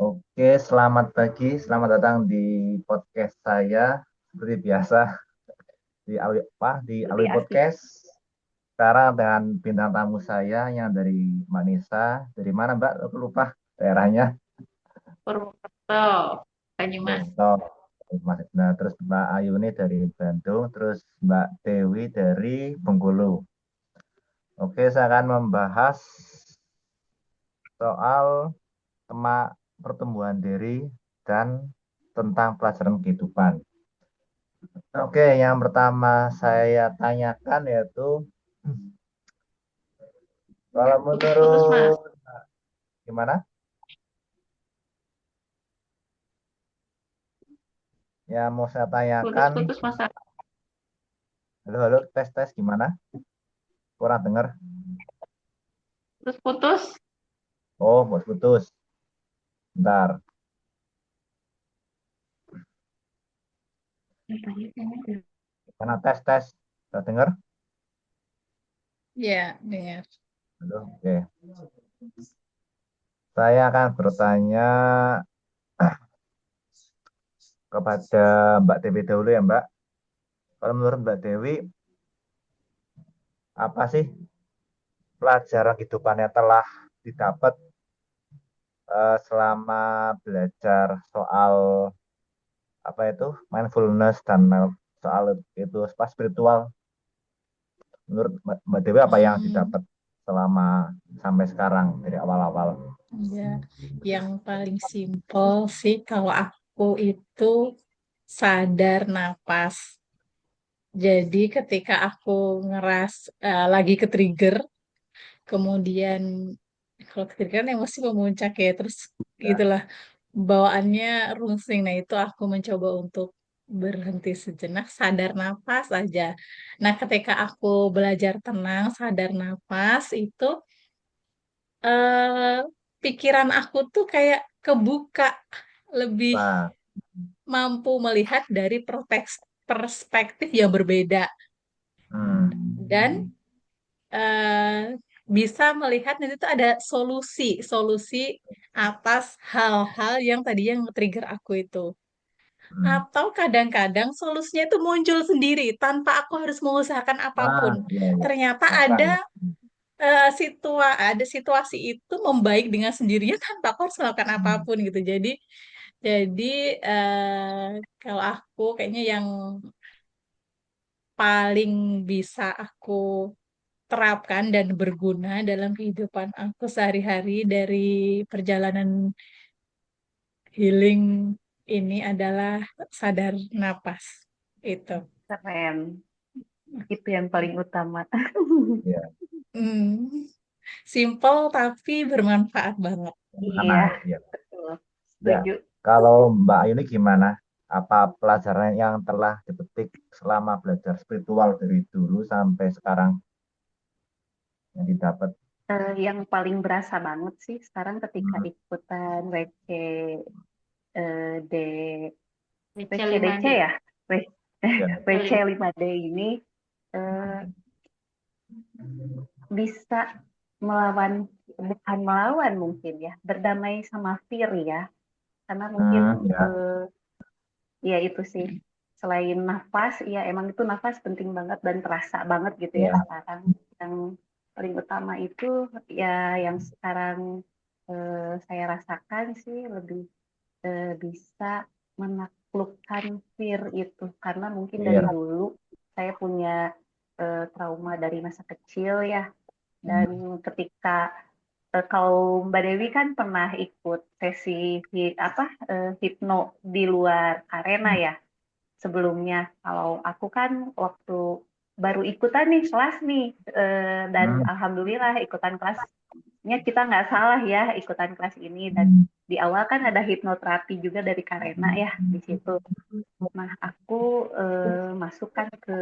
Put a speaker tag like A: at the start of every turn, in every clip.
A: Oke, selamat pagi, selamat datang di podcast saya. Seperti biasa di
B: Lebih
A: Alwi
B: asik.
A: Podcast. Sekarang dengan bintang tamu saya yang dari Manisa. Dari mana Mbak? Aku lupa daerahnya.
B: Purwokerto, Banyumas.
A: Purwokerto. Nah, terus Mbak Ayu ini dari Bandung, terus Mbak Dewi dari Bengkulu. Oke, saya akan membahas soal tema pertumbuhan diri dan tentang pelajaran kehidupan. Oke, yang pertama saya tanyakan yaitu kalau
B: Putus-putus, Mas.
A: menurut gimana? Ya mau saya tanyakan,
B: Putus-putus, Mas.
A: halo halo tes tes gimana? Kurang dengar?
B: Putus-putus.
A: Oh, bos putus. Bentar. Karena tes tes. Sudah dengar?
B: Ya, dengar.
A: Halo. Oke. Saya akan bertanya kepada Mbak Dewi dahulu ya, Mbak. Kalau menurut Mbak Dewi, apa sih pelajaran kehidupan yang telah didapat selama belajar soal apa itu mindfulness dan soal itu pas spiritual menurut Mbak Dewi apa yang
B: Hmm,
A: didapat selama sampai sekarang dari awal-awal.
B: ya, yang paling simpel sih kalau aku itu sadar napas. Jadi ketika aku lagi ke-trigger, kemudian kalau ke-trigger kan emosi memuncak ya, terus
A: Ya.
B: gitulah bawaannya rungsing. Nah, itu aku mencoba untuk berhenti sejenak, sadar nafas aja. Nah, ketika aku belajar tenang, sadar nafas, itu eh, pikiran aku tuh kayak kebuka, lebih
A: Nah,
B: mampu melihat dari perspektif yang berbeda. Dan
A: hmm,
B: bisa melihat nanti tuh ada solusi atas hal-hal yang tadi yang trigger aku itu.
A: hmm.
B: Atau kadang-kadang solusinya itu muncul sendiri tanpa aku harus mengusahakan apapun.
A: Ah, iya, iya.
B: Ternyata
A: Masang ya.
B: ada situasi itu membaik dengan sendirinya tanpa aku harus melakukan
A: Hmm.
B: apapun gitu. Jadi kalau aku kayaknya yang paling bisa aku terapkan dan berguna dalam kehidupan aku sehari-hari dari perjalanan healing ini adalah sadar napas. Itu.
C: Keren. Itu yang paling utama.
A: Iya,
B: Hmm, simple tapi bermanfaat banget.
A: mana
C: Iya,
A: ya.
C: betul.
A: Ya,
C: Setuju.
A: kalau Mbak Ayu ini gimana? Apa pelajaran yang telah dipetik selama belajar spiritual dari dulu sampai sekarang yang didapat?
C: Yang paling berasa banget sih sekarang ketika
A: Hmm,
C: ikutan WC D
B: DC
C: WCDC
B: 5D.
C: ya, W-
A: ya.
C: WC 5D ini eh, bisa melawan, bukan melawan mungkin ya, berdamai sama fear ya, karena mungkin
A: Ya.
C: ya itu sih, selain nafas, ya emang itu nafas penting banget dan terasa banget gitu ya
A: Ya.
C: sekarang. Yang paling utama itu ya yang sekarang saya rasakan sih lebih bisa menaklukkan fear itu, karena mungkin dari
A: Iya.
C: dulu saya punya trauma dari masa kecil ya, dan ketika kalau Mbak Dewi kan pernah ikut sesi apa hipno di luar arena ya sebelumnya. Kalau aku kan waktu baru ikutan nih kelas nih, dan
A: Hmm.
C: alhamdulillah ikutan kelasnya kita nggak salah ya ikutan kelas ini, dan di awal kan ada hipnoterapi juga dari Karena ya di situ. Nah aku masukkan ke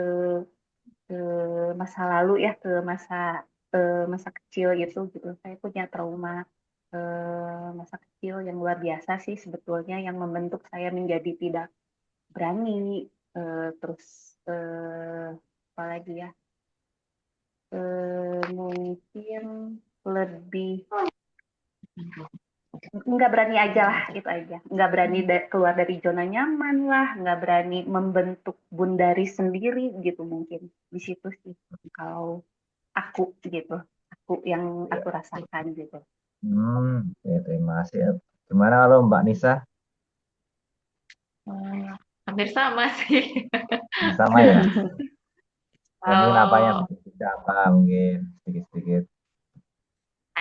C: masa lalu ya, ke masa kecil gitu. Saya punya trauma masa kecil yang luar biasa sih sebetulnya, yang membentuk saya menjadi tidak berani, terus apalagi ya, mungkin lebih nggak berani aja lah, itu aja. Nggak berani keluar dari zona nyaman lah, nggak berani membentuk bundari sendiri gitu mungkin. Di situ sih kalau aku gitu, aku yang
A: Ya.
C: aku rasakan gitu.
A: Ya, terima kasih ya. Gimana kalau Mbak Nisa?
B: Hmm, hampir sama sih.
A: Sama ya? Ya mungkin apanya
B: Kalau
A: bisa apa mungkin sedikit-sedikit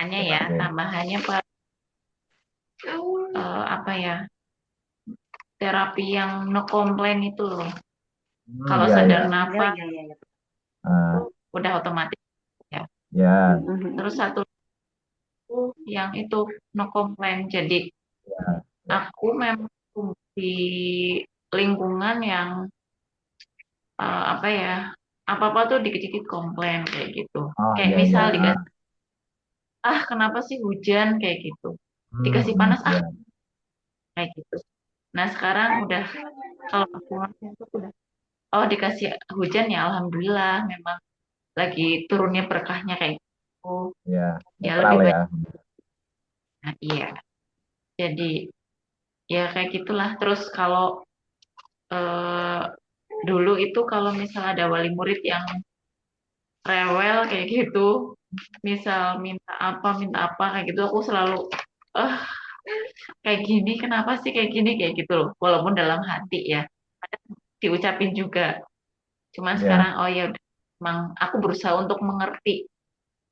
B: hanya ya,
A: jelasin.
B: tambahannya apa ya, terapi yang no komplain itu loh. Kalau
A: Ya
B: sadar
A: ya.
C: Ya,
B: nafas
C: ya, ya, ya.
B: itu
A: Ah,
B: udah otomatis ya.
A: ya,
B: Terus satu yang itu no komplain. Jadi
A: ya, ya.
B: aku memang tumbuh di lingkungan yang apa ya, apa-apa tuh dikit-dikit komplain kayak gitu.
A: Oh
B: Kayak
A: ya
B: misal
A: ya.
B: dikasih, kenapa sih hujan kayak gitu. Dikasih
A: Hmm,
B: panas,
A: ya.
B: kayak gitu. Nah sekarang udah, kalau aku ngerti itu udah, oh dikasih hujan ya alhamdulillah, memang lagi turunnya berkahnya kayak gitu.
A: Ya,
B: Ya
A: netral
B: lebih
A: ya.
B: baik. Nah, iya. Jadi ya kayak gitulah. Terus kalau eh, dulu itu kalau misal ada wali murid yang rewel kayak gitu, misal minta apa kayak gitu, aku selalu eh kayak gini, kenapa sih kayak gini kayak gitu loh. Walaupun dalam hati ya, kadang diucapin juga. Cuman
A: Ya.
B: sekarang oh ya udah, emang aku berusaha untuk mengerti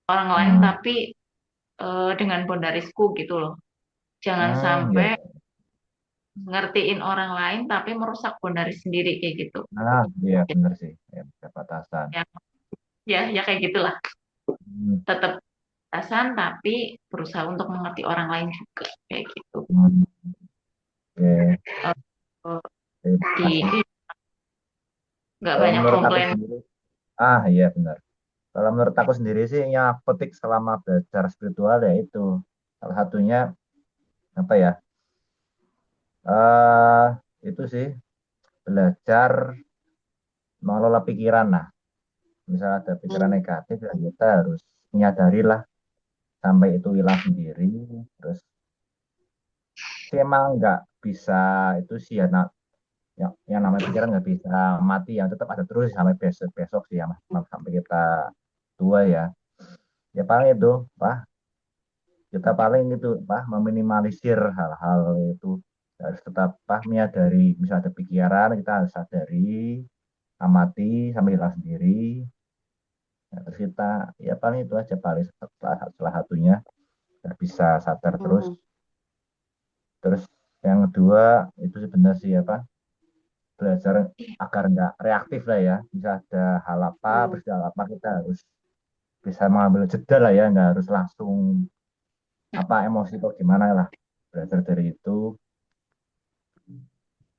B: orang lain
A: Hmm,
B: tapi dengan bondarisku gitu loh. Jangan
A: ya.
B: sampai ngertiin orang lain tapi merusak bondaris sendiri kayak gitu.
A: Ah, iya benar sih. Ya, ada batasan.
B: Ya, ya, ya kayak gitulah.
A: Hmm,
B: Tetap batasan tapi berusaha untuk mengerti orang lain juga kayak gitu.
A: hmm, oke.
B: Eh,
A: Terima kasih.
B: di nggak
A: Kalau
B: banyak
A: menurut aku
B: komplain.
A: sendiri, iya benar. Kalau menurut aku sendiri sih yang aku petik selama belajar spiritual ya itu salah satunya apa ya? eh itu sih belajar mengelola pikiran. Nah, misal ada pikiran
B: Hmm.
A: negatif ya kita harus menyadari lah sampai itu hilang sendiri. Terus sih emang nggak bisa itu sih ya, yang namanya pikiran nggak bisa mati yang tetap ada terus sampai besok besok sih ya Mas. Sampai kita tua ya. Ya paling itu, Pak. Kita paling itu Pak meminimalisir hal-hal itu harus tetap Pak menyadari misalnya ada pikiran kita harus sadari amati sampai hilang sendiri. Nah, terus kita ya paling itu aja paling salah satunya nggak bisa sadar terus.
C: Mhm.
A: Terus yang kedua itu sebenarnya sih apa belajar agar nggak reaktif lah ya. Bisa ada hal apa
C: Hmm.
A: peristiwa apa kita harus bisa mengambil jeda lah ya nggak harus langsung apa emosi atau gimana lah belajar dari itu.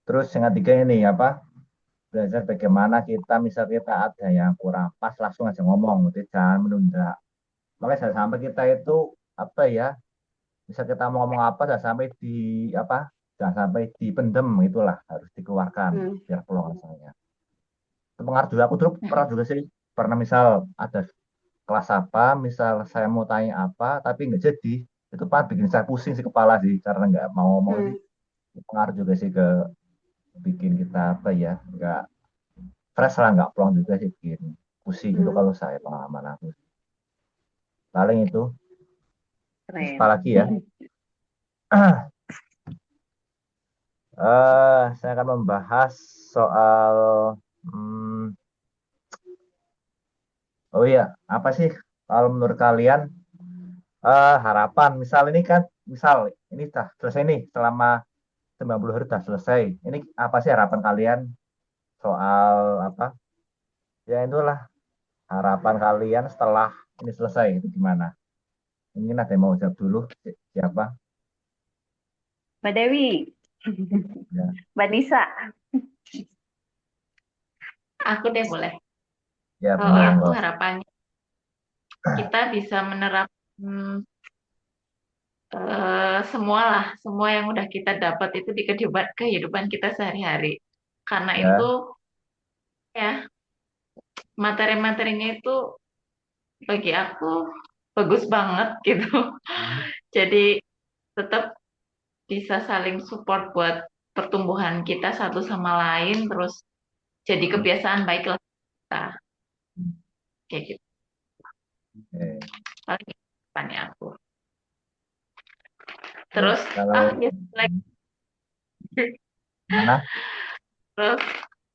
A: Terus yang ketiga ini apa belajar bagaimana kita misal kita ada yang kurang pas langsung aja ngomong gitu jangan menunda makanya jangan sampai kita itu apa ya bisa kita mau ngomong apa jangan sampai di apa jangan sampai dipendem itulah harus dikeluarkan
C: Hmm.
A: biar peluang rasanya itu pengaruh juga aku dulu pernah juga sih pernah misal ada kelas apa misal saya mau tanya apa tapi nggak jadi itu pak bikin saya pusing sih kepala sih karena nggak mau ngomong sih
C: Hmm.
A: pengaruh juga sih ke bikin kita apa ya nggak fresh lah nggak plong juga sih bikin pusing gitu
C: Hmm.
A: kalau saya pengalaman aku paling itu terus apa
C: Keren.
A: lagi ya saya akan membahas soal hmm, oh iya apa sih kalau menurut kalian harapan misal ini kan misal ini sudah selesai nih selama 90 hari sudah selesai ini apa sih harapan kalian soal apa ya itulah harapan kalian setelah ini selesai itu gimana mungkin ada yang mau jawab dulu siapa
C: Mbak Dewi,
A: ya
C: Mbak Nisa.
B: Aku deh boleh.
A: ya
B: Kalau
A: benar
B: aku
A: enggak
B: harapannya kita bisa menerapkan semua lah, semua yang udah kita dapat itu di kehidupan kita sehari-hari. Karena itu
A: ya
B: ya materi-materinya itu bagi aku bagus banget gitu. Jadi tetap bisa saling support buat pertumbuhan kita satu sama lain, terus jadi kebiasaan baik lah kita kayak gitu.
A: Oke.
B: Paling depannya aku.
A: Ya,
B: Terus
A: kalau
B: ya, like,
A: mana?
B: terus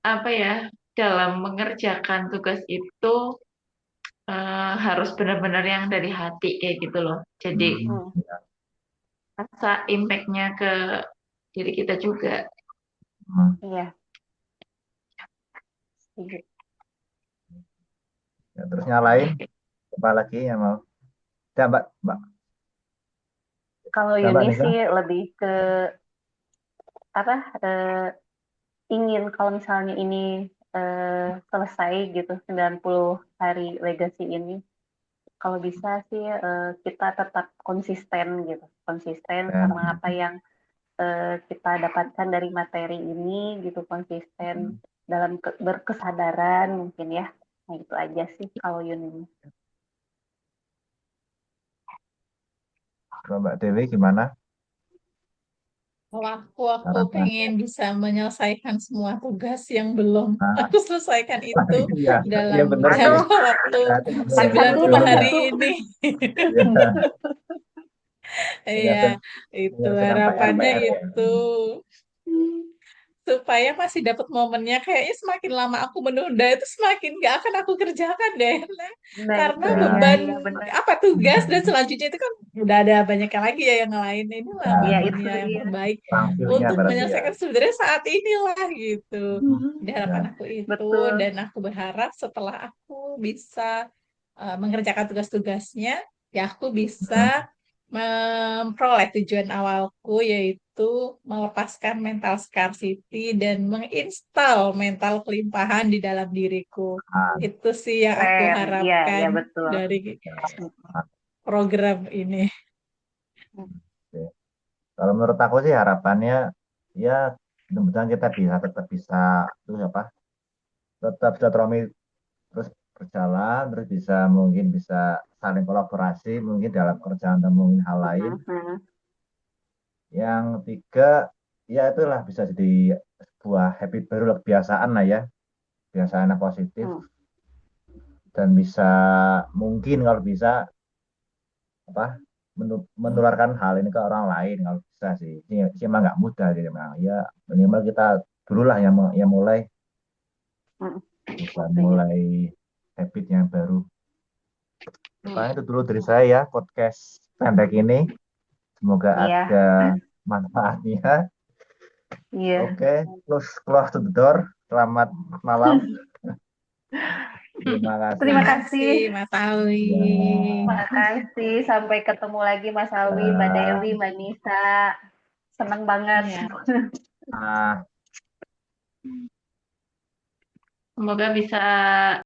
B: apa ya, dalam mengerjakan tugas itu harus benar-benar yang dari hati kayak gitu loh. Jadi
C: Hmm,
A: Ya.
B: rasa impact-nya ke diri kita juga.
C: iya, setuju.
A: Ya, terus nyalain apa lagi yang mau? Ya, Mbak,
C: Kalau
A: ya, Mbak
C: Yuni
A: Nisa.
C: sih lebih ke apa? Ingin kalau misalnya ini selesai gitu 90 hari legacy ini, kalau bisa sih kita tetap konsisten gitu, konsisten
A: Ya,
C: sama apa yang kita dapatkan dari materi ini gitu, konsisten dalam berkesadaran mungkin ya. Nah itu aja sih kalau Yuni.
A: kalau Mbak Dewi gimana
D: Kalau aku
A: harapan?
D: pengen bisa menyelesaikan semua tugas yang belum
A: Nah,
D: aku selesaikan itu
A: iya, iya
D: dalam
A: benar sih.
C: Aduh,
D: jangka waktu
A: Ya, itu benar.
C: part satu,
D: 90
C: part
A: Dulunya.
D: hari
C: satu.
D: ini.
A: Ya,
D: Iya,
A: menyelesaikan
D: itu
A: menyelesaikan
D: harapannya
A: PR-PR ya.
D: itu. Supaya masih dapat momennya, kayaknya semakin lama aku menunda itu semakin gak akan aku kerjakan deh.
C: Nah
D: Karena
C: itu dia,
D: beban
C: iya benar.
D: apa tugas dan selanjutnya itu kan udah ada banyak yang lagi ya yang lain, inilah
A: Ya,
C: Iya itu
D: momennya yang
C: dia.
D: terbaik
A: sanksinya
D: untuk
A: berarti ya.
D: menyelesaikan sebenarnya saat inilah gitu. Di harapan
A: Ya,
D: aku itu,
C: Betul.
D: dan aku berharap setelah aku bisa mengerjakan tugas-tugasnya, ya aku bisa memperoleh tujuan awalku, yaitu melepaskan mental scarcity dan menginstal mental kelimpahan di dalam diriku.
A: ah,
D: Itu sih yang aku
C: Keren. Iya, iya
D: harapkan
C: betul.
D: dari
A: ya, ah,
D: program ini.
A: oke. Kalau menurut aku sih harapannya ya mudah-mudahan kita bisa tetap bisa terus apa tetap silaturahmi terus berjalan terus bisa mungkin bisa saling kolaborasi mungkin dalam kerjaan atau mungkin hal lain.
C: Mhm.
A: Yang tiga ya itulah bisa jadi sebuah habit baru lah, kebiasaan lah ya, kebiasaan yang positif
C: Hmm.
A: dan bisa mungkin kalau bisa apa menularkan hal ini ke orang lain kalau bisa sih. Ini emang nggak mudah sih memang. Ya minimal kita dulu lah yang mulai
C: Hmm.
A: bisa
C: Setuju.
A: mulai habit yang baru.
C: Hmm.
A: Paling itu dulu dari saya ya podcast pendek ini. Semoga
C: Iya,
A: ada manfaatnya.
C: iya.
A: Oke, close to the door. Selamat malam. Terima
C: Terima
D: Terima
A: kasih.
C: kasih.
D: kasih, Mas Awi.
A: Ya,
C: Terima kasih. Sampai ketemu lagi Mas Alwi, Mbak
A: ya.
C: Dewi, Mbak Nisa. Senang banget.
D: Iya.
A: Ah,
B: Semoga bisa